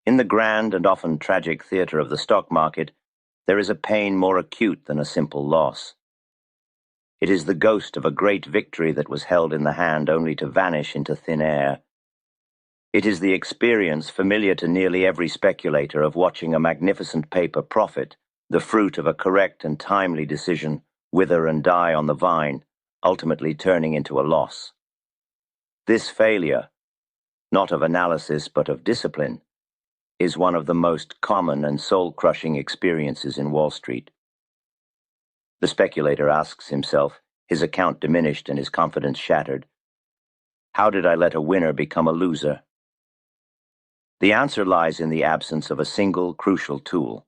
In the grand and often tragic theater of the stock market, there is a pain more acute than a simple loss. It is the ghost of a great victory that was held in the hand only to vanish into thin air. It is the experience familiar to nearly every speculator of watching a magnificent paper profit, the fruit of a correct and timely decision, wither and die on the vine, ultimately turning into a loss. This failure, not of analysis but of discipline, is one of the most common and soul-crushing experiences in Wall Street. The speculator asks himself, his account diminished and his confidence shattered, how did I let a winner become a loser? The answer lies in the absence of a single crucial tool,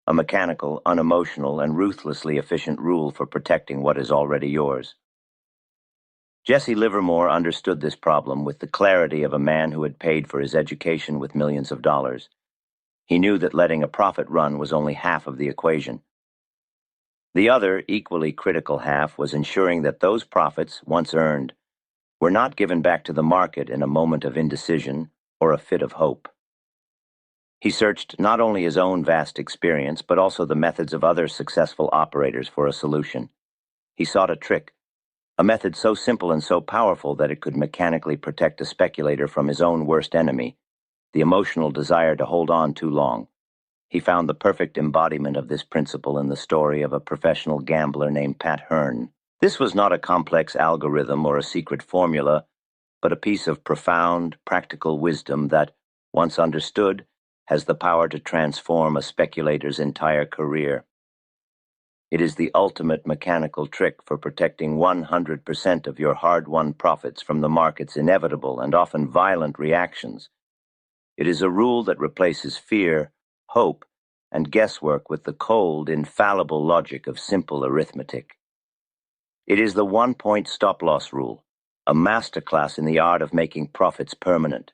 a mechanical, unemotional, and ruthlessly efficient rule for protecting what is already yours. Jesse Livermore understood this problem with the clarity of a man who had paid for his education with millions of dollars. He knew that letting a profit run was only half of the equation. The other, equally critical half was ensuring that those profits, once earned, were not given back to the market in a moment of indecision or a fit of hope. He searched not only his own vast experience, but also the methods of other successful operators for a solution. He sought a trick, a method so simple and so powerful that it could mechanically protect a speculator from his own worst enemy, the emotional desire to hold on too long. He found the perfect embodiment of this principle in the story of a professional gambler named Pat Hearne. This was not a complex algorithm or a secret formula, but a piece of profound, practical wisdom that, once understood, has the power to transform a speculator's entire career. It is the ultimate mechanical trick for protecting 100% of your hard-won profits from the market's inevitable and often violent reactions. It is a rule that replaces fear, hope, and guesswork with the cold, infallible logic of simple arithmetic. It is the one-point stop-loss rule, a masterclass in the art of making profits permanent.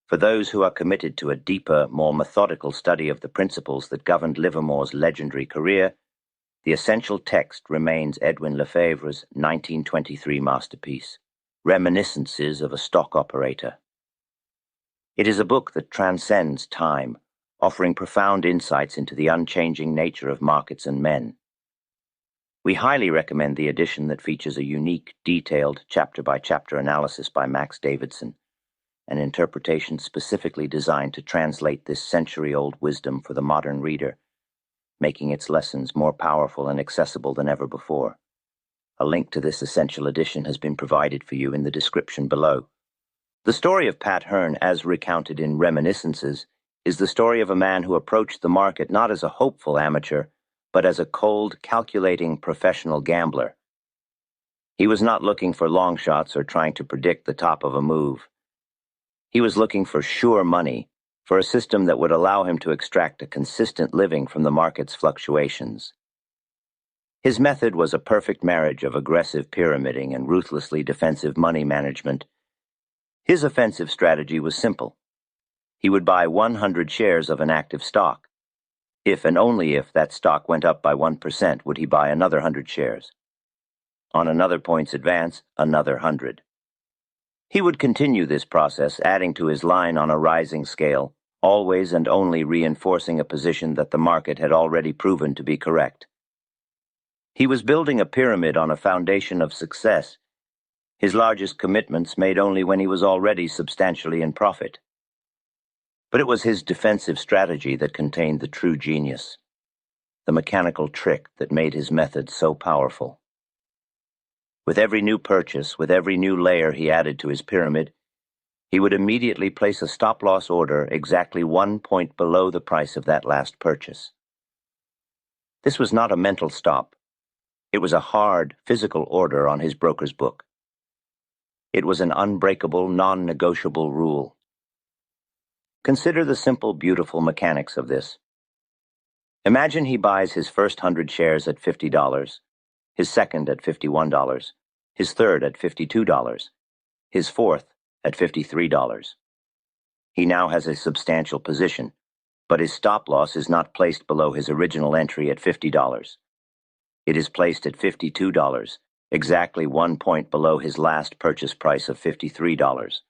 For those who are committed to a deeper, more methodical study of the principles that governed Livermore's legendary career, the essential text remains Edwin Lefebvre's 1923 masterpiece, Reminiscences of a Stock Operator. It is a book that transcends time, offering profound insights into the unchanging nature of markets and men. We highly recommend the edition that features a unique, detailed, chapter-by-chapter analysis by Max Davidson, an interpretation specifically designed to translate this century-old wisdom for the modern reader, making its lessons more powerful and accessible than ever before. A link to this essential edition has been provided for you in the description below. The story of Pat Hearne, as recounted in Reminiscences, is the story of a man who approached the market not as a hopeful amateur, but as a cold, calculating professional gambler. He was not looking for long shots or trying to predict the top of a move. He was looking for sure money, for a system that would allow him to extract a consistent living from the market's fluctuations. His method was a perfect marriage of aggressive pyramiding and ruthlessly defensive money management. His offensive strategy was simple. He would buy 100 shares of an active stock. If and only if that stock went up by 1% would he buy another 100 shares. On another point's advance, another 100. He would continue this process, adding to his line on a rising scale, always and only reinforcing a position that the market had already proven to be correct. He was building a pyramid on a foundation of success, his largest commitments made only when he was already substantially in profit. But it was his defensive strategy that contained the true genius, the mechanical trick that made his method so powerful. With every new purchase, with every new layer he added to his pyramid, he would immediately place a stop-loss order exactly 1 point below the price of that last purchase. This was not a mental stop. It was a hard, physical order on his broker's book. It was an unbreakable, non-negotiable rule. Consider the simple, beautiful mechanics of this. Imagine he buys his first 100 shares at $50, his second at $51, his third at $52, his fourth at $53. He now has a substantial position, but his stop-loss is not placed below his original entry at $50. It is placed at $52, exactly 1 point below his last purchase price of $53.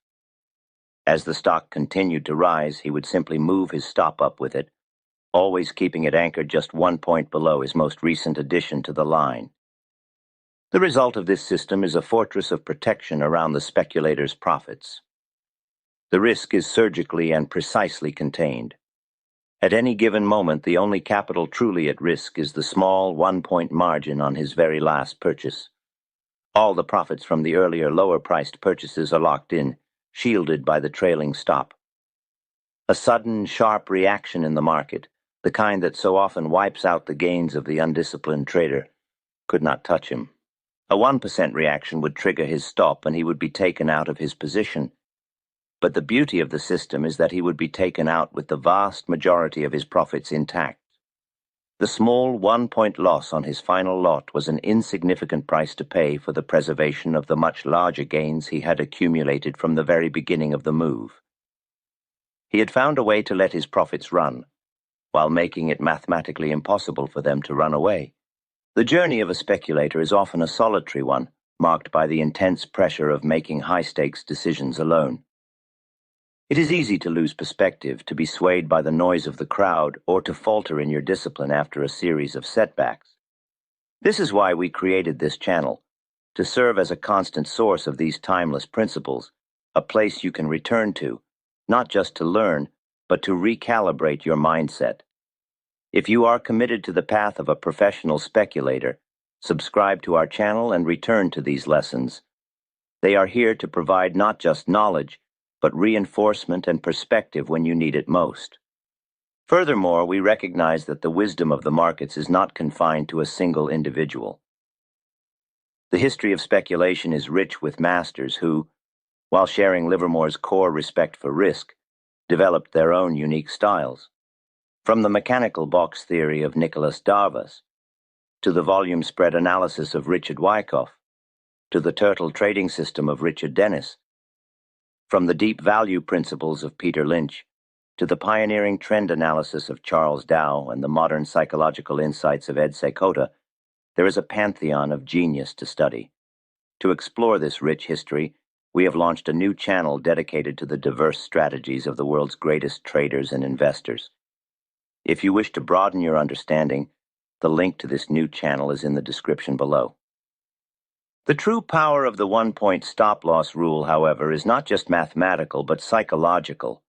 As the stock continued to rise, he would simply move his stop up with it, always keeping it anchored just 1 point below his most recent addition to the line. The result of this system is a fortress of protection around the speculator's profits. The risk is surgically and precisely contained. At any given moment, the only capital truly at risk is the small 1 point margin on his very last purchase. All the profits from the earlier lower-priced purchases are locked in, shielded by the trailing stop. A sudden, sharp reaction in the market, the kind that so often wipes out the gains of the undisciplined trader, could not touch him. A 1% reaction would trigger his stop and he would be taken out of his position. But the beauty of the system is that he would be taken out with the vast majority of his profits intact. The small 1 point loss on his final lot was an insignificant price to pay for the preservation of the much larger gains he had accumulated from the very beginning of the move. He had found a way to let his profits run, while making it mathematically impossible for them to run away. The journey of a speculator is often a solitary one, marked by the intense pressure of making high-stakes decisions alone. It is easy to lose perspective, to be swayed by the noise of the crowd, or to falter in your discipline after a series of setbacks. This is why we created this channel, to serve as a constant source of these timeless principles, a place you can return to, not just to learn, but to recalibrate your mindset. If you are committed to the path of a professional speculator, subscribe to our channel and return to these lessons. They are here to provide not just knowledge, but reinforcement and perspective when you need it most. Furthermore, we recognize that the wisdom of the markets is not confined to a single individual. The history of speculation is rich with masters who, while sharing Livermore's core respect for risk, developed their own unique styles. From the mechanical box theory of Nicholas Darvas, to the volume spread analysis of Richard Wyckoff, to the turtle trading system of Richard Dennis, from the deep value principles of Peter Lynch, to the pioneering trend analysis of Charles Dow and the modern psychological insights of Ed Seykota, there is a pantheon of genius to study. To explore this rich history, we have launched a new channel dedicated to the diverse strategies of the world's greatest traders and investors. If you wish to broaden your understanding, the link to this new channel is in the description below. The true power of the 1-point stop-loss rule, however, is not just mathematical but psychological.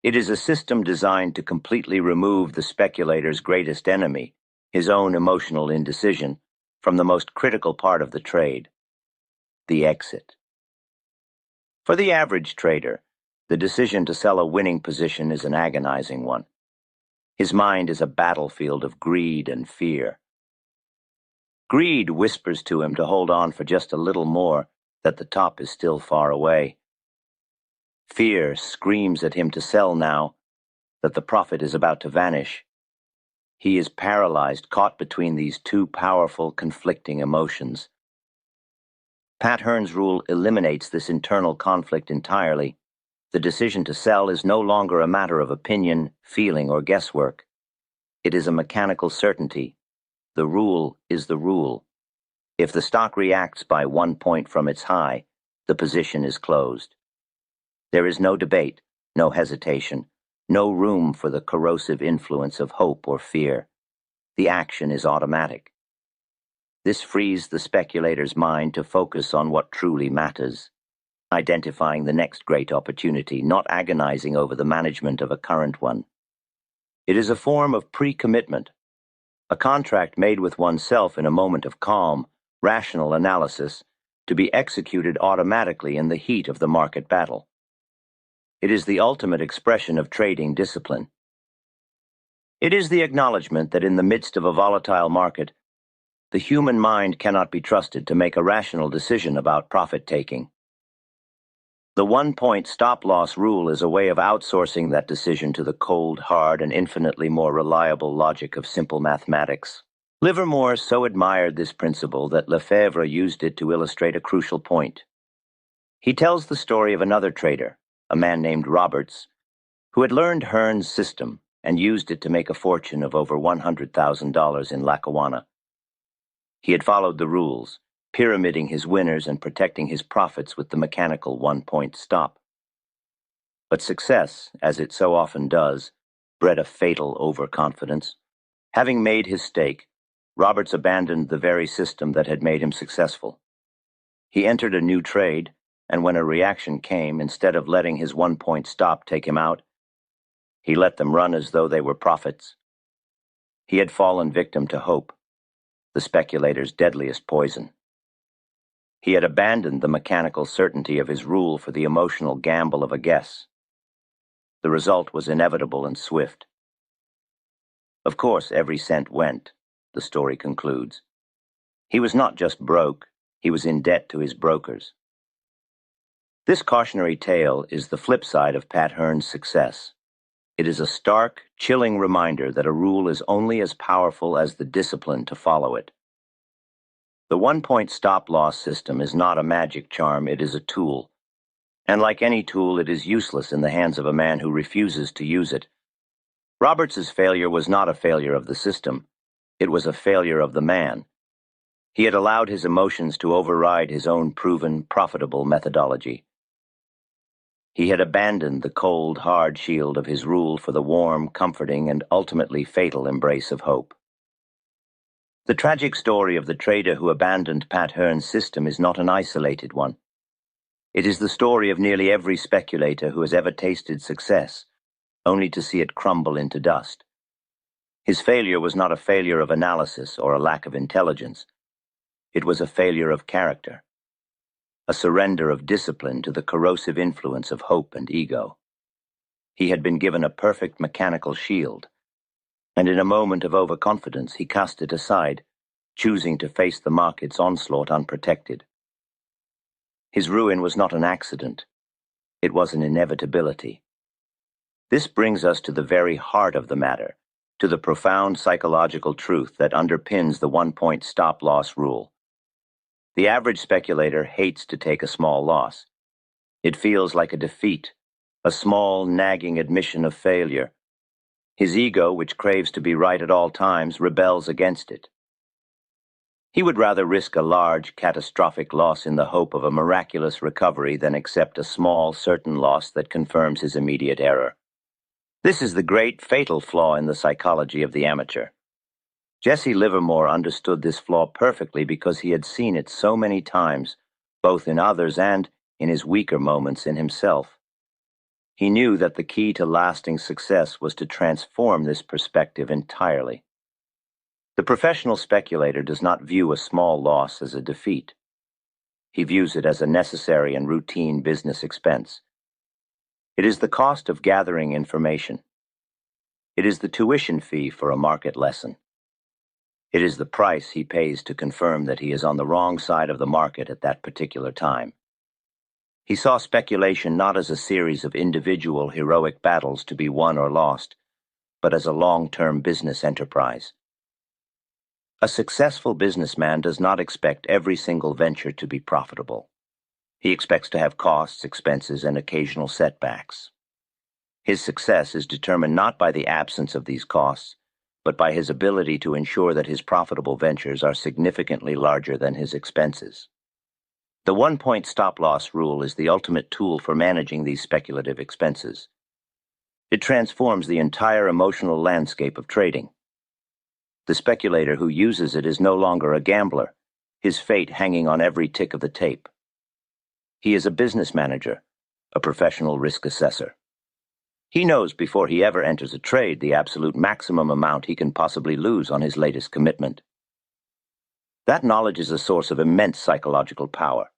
It is a system designed to completely remove the speculator's greatest enemy, his own emotional indecision, from the most critical part of the trade, the exit. For the average trader, the decision to sell a winning position is an agonizing one. His mind is a battlefield of greed and fear. Greed whispers to him to hold on for just a little more, that the top is still far away. Fear screams at him to sell now, that the profit is about to vanish. He is paralyzed, caught between these two powerful, conflicting emotions. Pat Hearne's rule eliminates this internal conflict entirely. The decision to sell is no longer a matter of opinion, feeling, or guesswork. It is a mechanical certainty. The rule is the rule. If the stock reacts by 1 point from its high, the position is closed. There is no debate, no hesitation, no room for the corrosive influence of hope or fear. The action is automatic. This frees the speculator's mind to focus on what truly matters, identifying the next great opportunity, not agonizing over the management of a current one. It is a form of pre-commitment, a contract made with oneself in a moment of calm, rational analysis, to be executed automatically in the heat of the market battle. It is the ultimate expression of trading discipline. It is the acknowledgement that in the midst of a volatile market, the human mind cannot be trusted to make a rational decision about profit-taking. The 1-point stop-loss rule is a way of outsourcing that decision to the cold, hard, and infinitely more reliable logic of simple mathematics. Livermore so admired this principle that Lefebvre used it to illustrate a crucial point. He tells the story of another trader, a man named Roberts, who had learned Hearne's system and used it to make a fortune of over $100,000 in Lackawanna. He had followed the rules, pyramiding his winners and protecting his profits with the mechanical 1-point stop. But success, as it so often does, bred a fatal overconfidence. Having made his stake, Roberts abandoned the very system that had made him successful. He entered a new trade, and when a reaction came, instead of letting his 1-point stop take him out, he let them run as though they were profits. He had fallen victim to hope, the speculator's deadliest poison. He had abandoned the mechanical certainty of his rule for the emotional gamble of a guess. The result was inevitable and swift. Of course, every cent went, the story concludes. He was not just broke, he was in debt to his brokers. This cautionary tale is the flip side of Pat Hearne's success. It is a stark, chilling reminder that a rule is only as powerful as the discipline to follow it. The 1-point stop-loss system is not a magic charm, it is a tool. And like any tool, it is useless in the hands of a man who refuses to use it. Roberts's failure was not a failure of the system. It was a failure of the man. He had allowed his emotions to override his own proven, profitable methodology. He had abandoned the cold, hard shield of his rule for the warm, comforting, and ultimately fatal embrace of hope. The tragic story of the trader who abandoned Pat Hearne's system is not an isolated one. It is the story of nearly every speculator who has ever tasted success, only to see it crumble into dust. His failure was not a failure of analysis or a lack of intelligence. It was a failure of character, a surrender of discipline to the corrosive influence of hope and ego. He had been given a perfect mechanical shield, and in a moment of overconfidence he cast it aside, choosing to face the market's onslaught unprotected. His ruin was not an accident. It was an inevitability. This brings us to the very heart of the matter, to the profound psychological truth that underpins the 1-point stop-loss rule. The average speculator hates to take a small loss. It feels like a defeat, a small, nagging admission of failure. His ego, which craves to be right at all times, rebels against it. He would rather risk a large, catastrophic loss in the hope of a miraculous recovery than accept a small, certain loss that confirms his immediate error. This is the great, fatal flaw in the psychology of the amateur. Jesse Livermore understood this flaw perfectly because he had seen it so many times, both in others and, in his weaker moments, in himself. He knew that the key to lasting success was to transform this perspective entirely. The professional speculator does not view a small loss as a defeat. He views it as a necessary and routine business expense. It is the cost of gathering information. It is the tuition fee for a market lesson. It is the price he pays to confirm that he is on the wrong side of the market at that particular time. He saw speculation not as a series of individual heroic battles to be won or lost, but as a long-term business enterprise. A successful businessman does not expect every single venture to be profitable. He expects to have costs, expenses, and occasional setbacks. His success is determined not by the absence of these costs, but by his ability to ensure that his profitable ventures are significantly larger than his expenses. The 1-point stop-loss rule is the ultimate tool for managing these speculative expenses. It transforms the entire emotional landscape of trading. The speculator who uses it is no longer a gambler, his fate hanging on every tick of the tape. He is a business manager, a professional risk assessor. He knows before he ever enters a trade the absolute maximum amount he can possibly lose on his latest commitment. That knowledge is a source of immense psychological power.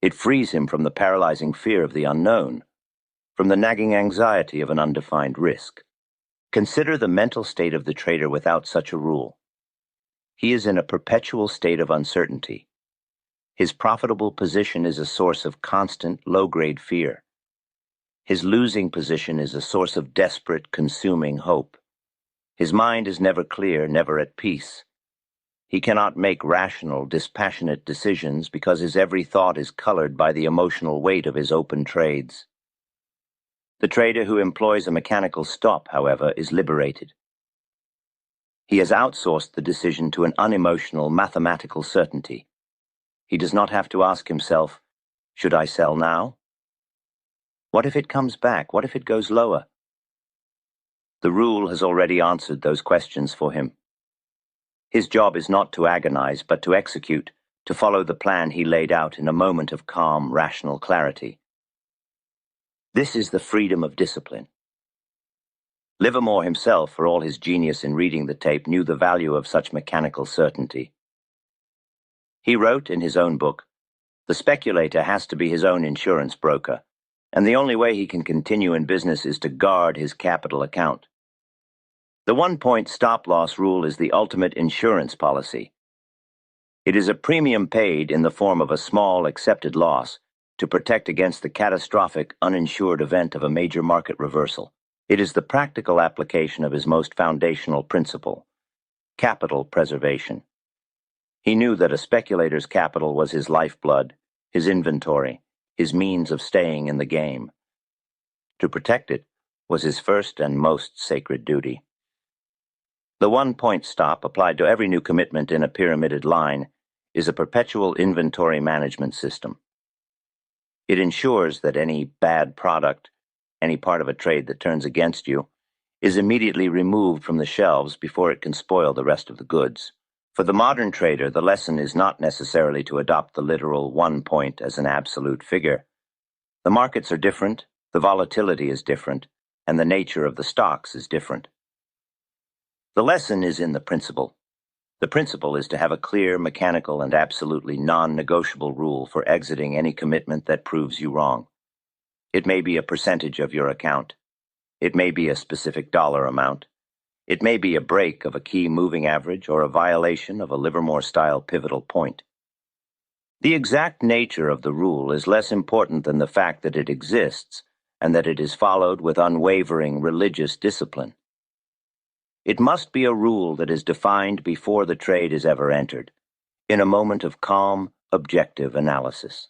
It frees him from the paralyzing fear of the unknown, from the nagging anxiety of an undefined risk. Consider the mental state of the trader without such a rule. He is in a perpetual state of uncertainty. His profitable position is a source of constant, low-grade fear. His losing position is a source of desperate, consuming hope. His mind is never clear, never at peace. He cannot make rational, dispassionate decisions because his every thought is colored by the emotional weight of his open trades. The trader who employs a mechanical stop, however, is liberated. He has outsourced the decision to an unemotional, mathematical certainty. He does not have to ask himself, should I sell now? What if it comes back? What if it goes lower? The rule has already answered those questions for him. His job is not to agonize, but to execute, to follow the plan he laid out in a moment of calm, rational clarity. This is the freedom of discipline. Livermore himself, for all his genius in reading the tape, knew the value of such mechanical certainty. He wrote in his own book, "The speculator has to be his own insurance broker, and the only way he can continue in business is to guard his capital account. The one-point stop-loss rule is the ultimate insurance policy. It is a premium paid in the form of a small accepted loss to protect against the catastrophic uninsured event of a major market reversal. It is the practical application of his most foundational principle, capital preservation. He knew that a speculator's capital was his lifeblood, his inventory, his means of staying in the game. To protect it was his first and most sacred duty. The one-point stop, applied to every new commitment in a pyramided line, is a perpetual inventory management system. It ensures that any bad product, any part of a trade that turns against you, is immediately removed from the shelves before it can spoil the rest of the goods. For the modern trader, the lesson is not necessarily to adopt the literal 1 point as an absolute figure. The markets are different, the volatility is different, and the nature of the stocks is different. The lesson is in the principle. The principle is to have a clear, mechanical, and absolutely non-negotiable rule for exiting any commitment that proves you wrong. It may be a percentage of your account. It may be a specific dollar amount. It may be a break of a key moving average or a violation of a Livermore-style pivotal point. The exact nature of the rule is less important than the fact that it exists and that it is followed with unwavering religious discipline. It must be a rule that is defined before the trade is ever entered, in a moment of calm, objective analysis.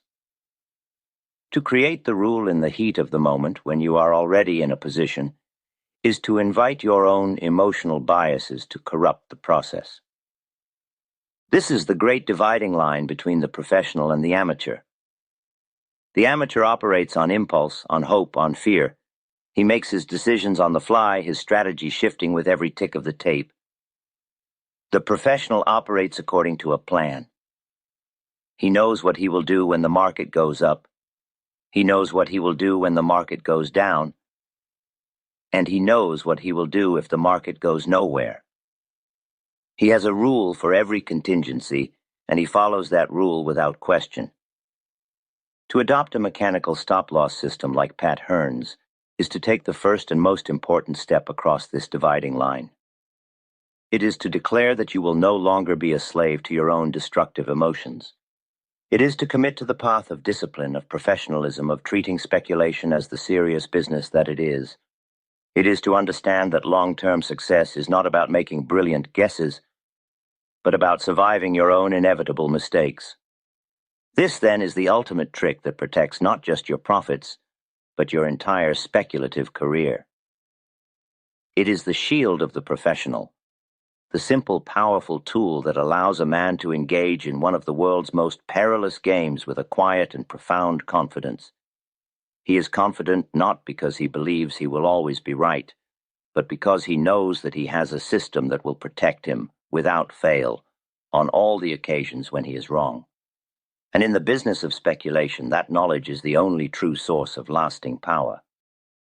To create the rule in the heat of the moment, when you are already in a position, is to invite your own emotional biases to corrupt the process. This is the great dividing line between the professional and the amateur. The amateur operates on impulse, on hope, on fear. He makes his decisions on the fly, his strategy shifting with every tick of the tape. The professional operates according to a plan. He knows what he will do when the market goes up. He knows what he will do when the market goes down. And he knows what he will do if the market goes nowhere. He has a rule for every contingency, and he follows that rule without question. To adopt a mechanical stop-loss system like Pat Hearne's is to take the first and most important step across this dividing line. It is to declare that you will no longer be a slave to your own destructive emotions. It is to commit to the path of discipline, of professionalism, of treating speculation as the serious business that it is. It is to understand that long-term success is not about making brilliant guesses, but about surviving your own inevitable mistakes. This, then, is the ultimate trick that protects not just your profits, but your entire speculative career. It is the shield of the professional, the simple, powerful tool that allows a man to engage in one of the world's most perilous games with a quiet and profound confidence. He is confident not because he believes he will always be right, but because he knows that he has a system that will protect him, without fail, on all the occasions when he is wrong. And in the business of speculation, that knowledge is the only true source of lasting power.